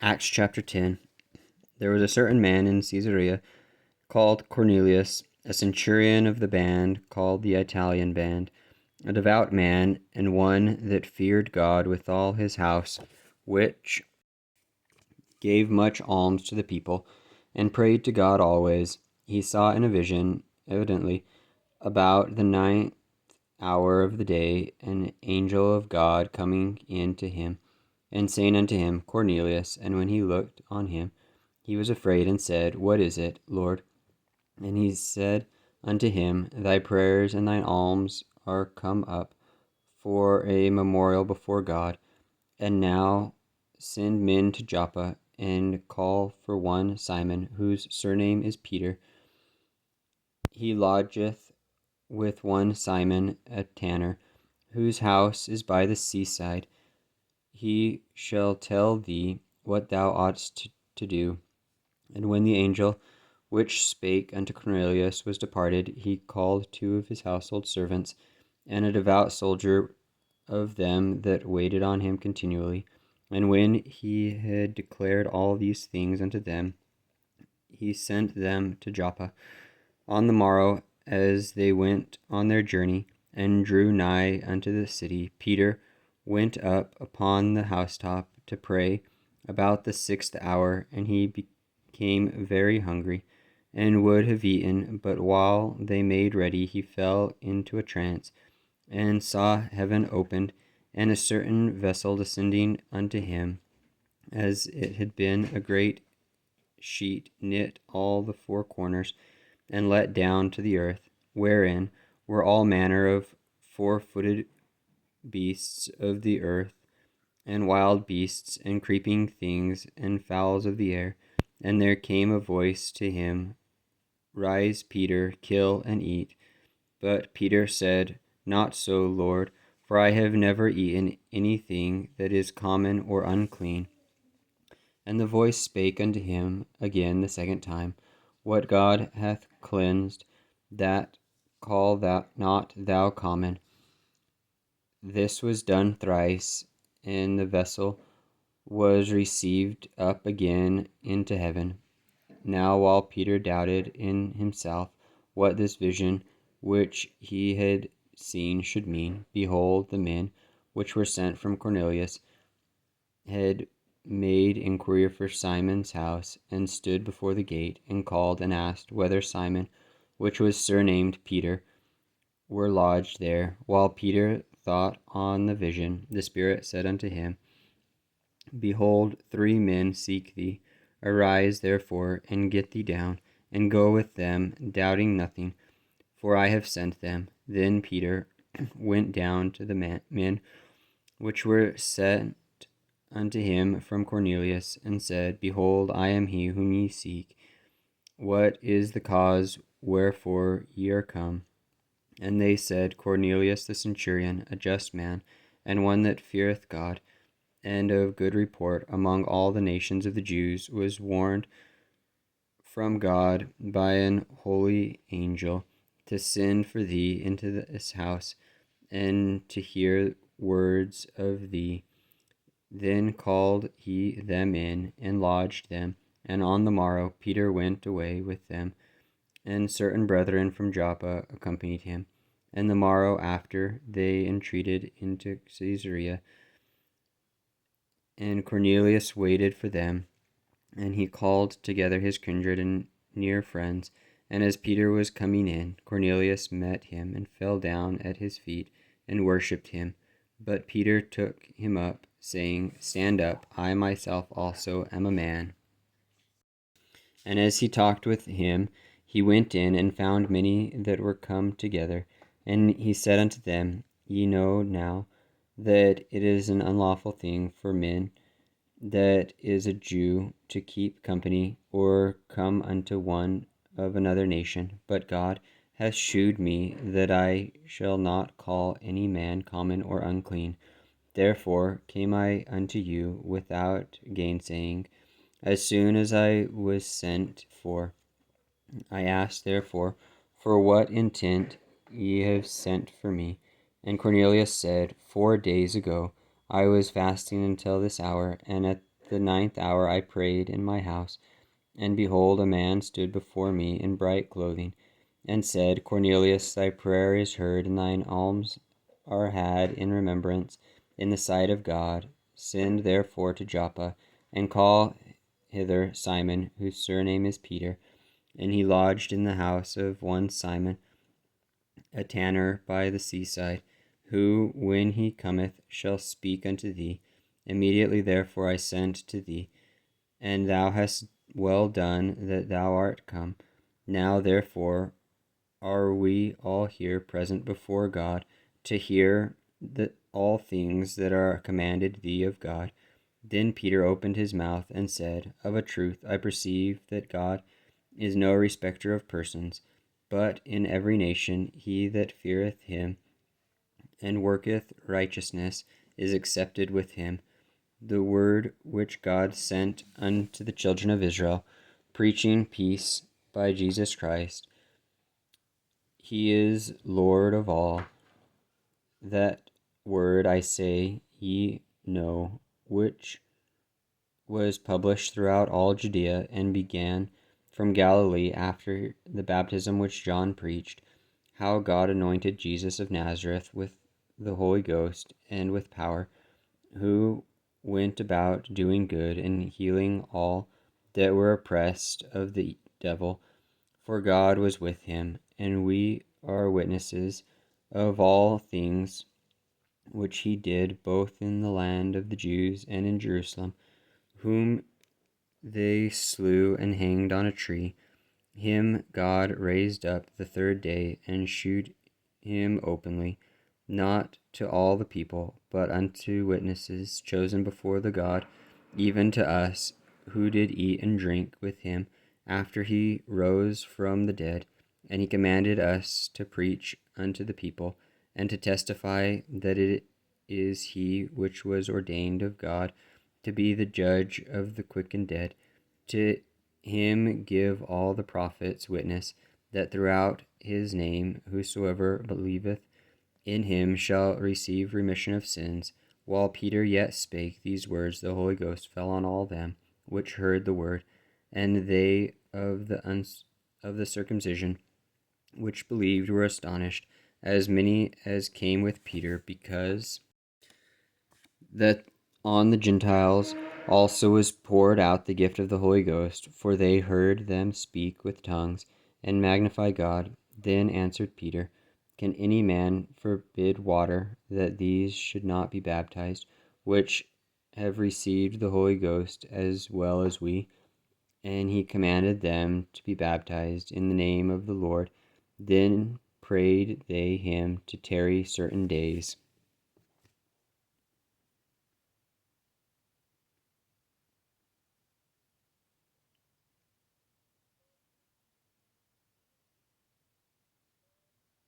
Acts chapter 10. There was a certain man in Caesarea called Cornelius, a centurion of the band called the Italian band, a devout man, and one that feared God with all his house, which gave much alms to the people, and prayed to God always. He saw in a vision, evidently, about the 9th hour of the day, an angel of God coming in to him, and saying unto him, Cornelius. And when he looked on him, he was afraid, and said, What is it, Lord? And he said unto him, Thy prayers and thine alms are come up for a memorial before God. And now send men to Joppa, and call for one Simon, whose surname is Peter. He lodgeth with one Simon, a tanner, whose house is by the seaside. He shall tell thee what thou oughtest to do. And when the angel which spake unto Cornelius was departed, he called 2 of his household servants, and a devout soldier of them that waited on him continually. And when he had declared all these things unto them, he sent them to Joppa. On the morrow, as they went on their journey, and drew nigh unto the city, Peter went up upon the housetop to pray about the 6th hour, and he became very hungry, and would have eaten, but while they made ready, he fell into a trance, and saw heaven opened, and a certain vessel descending unto him, as it had been a great sheet knit all the 4 corners, and let down to the earth, wherein were all manner of 4-footed beasts of the earth, and wild beasts, and creeping things, and fowls of the air. And there came a voice to him, Rise, Peter, kill and eat. But Peter said, Not so, Lord, for I have never eaten anything that is common or unclean. And the voice spake unto him again the 2nd time, What God hath cleansed, that call thou not thou common. This was done thrice, and the vessel was received up again into heaven. Now while Peter doubted in himself what this vision which he had seen should mean, behold, the men which were sent from Cornelius had made inquiry for Simon's house, and stood before the gate, and called and asked whether Simon, which was surnamed Peter, were lodged there. While Peter thought on the vision, the Spirit said unto him, Behold, 3 men seek thee. Arise, therefore, and get thee down, and go with them, doubting nothing, for I have sent them. Then Peter went down to the men which were sent unto him from Cornelius, and said, Behold, I am he whom ye seek. What is the cause wherefore ye are come? And they said, Cornelius the centurion, a just man, and one that feareth God, and of good report among all the nations of the Jews, was warned from God by an holy angel to send for thee into this house, and to hear words of thee. Then called he them in, and lodged them. And on the morrow Peter went away with them, and certain brethren from Joppa accompanied him. And the morrow after they entreated into Caesarea, and Cornelius waited for them, and he called together his kindred and near friends. And as Peter was coming in, Cornelius met him, and fell down at his feet, and worshipped him. But Peter took him up, saying, Stand up, I myself also am a man. And as he talked with him, he went in, and found many that were come together. And he said unto them, Ye know now that it is an unlawful thing for men that is a Jew to keep company, or come unto one of another nation. But God hath shewed me that I shall not call any man common or unclean. Therefore came I unto you without gainsaying, as soon as I was sent for. I asked therefore, For what intent ye have sent for me? And Cornelius said, 4 days ago I was fasting until this hour, and at the 9th hour I prayed in my house, and behold, a man stood before me in bright clothing, and said, Cornelius, thy prayer is heard, and thine alms are had in remembrance in the sight of God. Send therefore to Joppa, and call hither Simon, whose surname is Peter, and he lodged in the house of one Simon, a tanner by the seaside, who, when he cometh, shall speak unto thee. Immediately therefore I sent to thee, and thou hast well done that thou art come. Now therefore are we all here present before God, to hear all things that are commanded thee of God. Then Peter opened his mouth and said, Of a truth I perceive that God is no respecter of persons, but in every nation he that feareth him and worketh righteousness is accepted with him. The word which God sent unto the children of Israel, preaching peace by Jesus Christ. He is Lord of all. That word I say ye know, which was published throughout all Judea, and began from Galilee after the baptism which John preached, how God anointed Jesus of Nazareth with the Holy Ghost and with power, who went about doing good and healing all that were oppressed of the devil, for God was with him. And we are witnesses of all things which he did both in the land of the Jews and in Jerusalem, whom they slew and hanged on a tree. Him God raised up the 3rd day, and shewed him openly, not to all the people, but unto witnesses chosen before the God, even to us, who did eat and drink with him after he rose from the dead. And he commanded us to preach unto the people, and to testify that it is he which was ordained of God to be the judge of the quick and dead. To him give all the prophets witness that throughout his name whosoever believeth in him shall receive remission of sins. While Peter yet spake these words, the Holy Ghost fell on all them which heard the word, and they of the circumcision which believed were astonished, as many as came with Peter, because that on the Gentiles also was poured out the gift of the Holy Ghost, for they heard them speak with tongues and magnify God. Then answered Peter, Can any man forbid water, that these should not be baptized, which have received the Holy Ghost as well as we? And he commanded them to be baptized in the name of the Lord. Then prayed they him to tarry certain days.